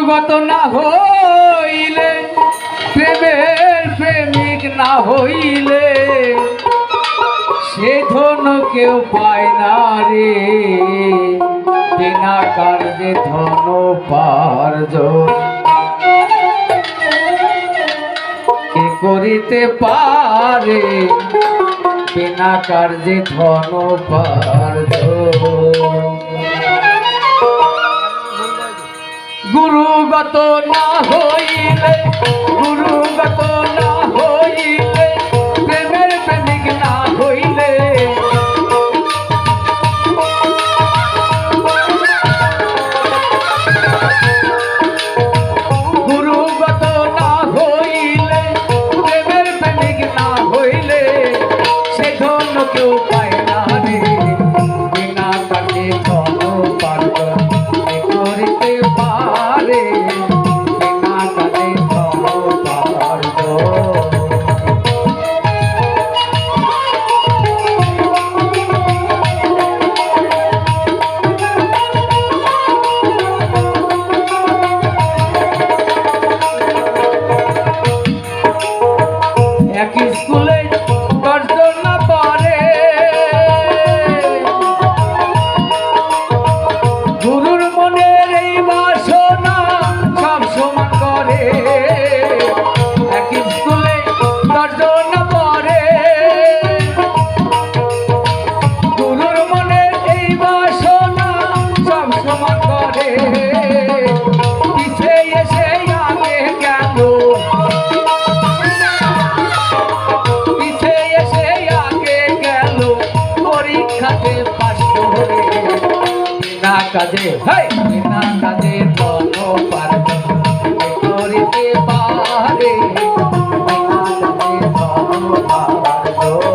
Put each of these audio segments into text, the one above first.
গুরুগত না হইলে, প্রেমের প্রেমিক না হইলে সে ধন কেউ পায় না রে। বিনা কার্যে ধন উপার্জন কে করিতে পারে? বিনা কার্যে ধন উপার্জন। গুরুগত না হইলে, গুরুগত না হইলে, প্রেমের প্রেমিক না হইলে গুরুগত না হইলে, প্রেমের প্রেমিক না হইলে সে ধন কেউ পায় না রে। বিনা কাজে ধন উপার্জন করিতে পারে? বিনা কাজে ধন উপার্জন। এক স্কুলে দশজন না পড়ে, গুরুর মনের এই বাসনা সব সমান করে। এক স্কুলে দশজন না পড়ে, গুরুর মনের এই বাসনা সব সমান করে। পিছে এসে আগে গেল, পরীক্ষাতে পাশ করে। বিনা কাজে, বিনা কাজে ধন উপার্জন করিতে পারে? বিনা কাজে ধন উপার্জন।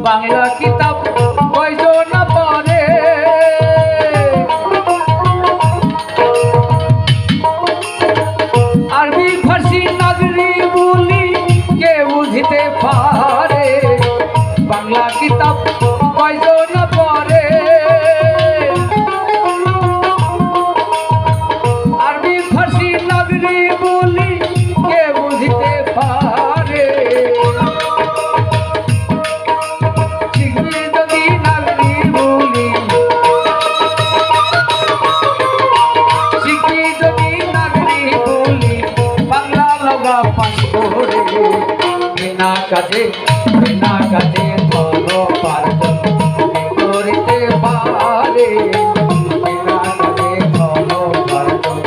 বাংলা কিতাব কয়জন না পড়ে, আরবি ফার্সি নাগরি বলি কে বুঝিতে পারে? বাংলা কিতাব কয়জন না পড়ে, আরবি ফার্সি নাগরি বলি কে বুঝিতে পারে? বিনা কাজে, বিনা কাজে ধন উপার্জন করিতে পারে? বিনা কাজে ধন উপার্জন।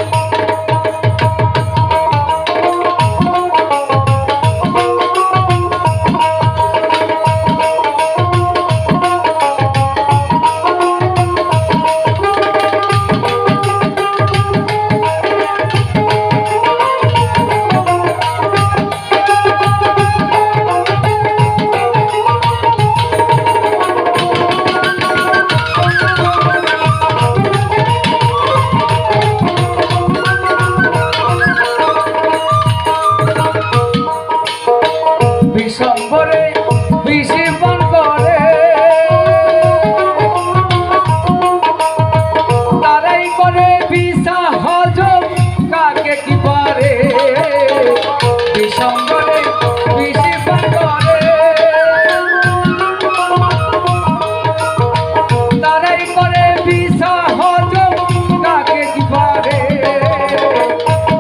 বিশ্বম্বরে বিষে পান করে, তারাই করে বিষা হজম কাকে কি পারে? বিশ্বম্বরে বিষে পান করে, তারাই করে বিষা হজম কাকে কি পারে?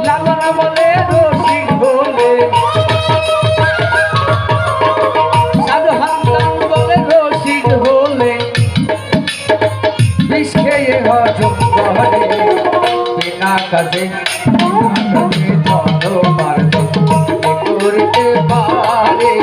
লালন বলে রসিক বলে, হজম করে। বিনা কাজে, বিনা কাজে ধন উপার্জন করিতে পারে?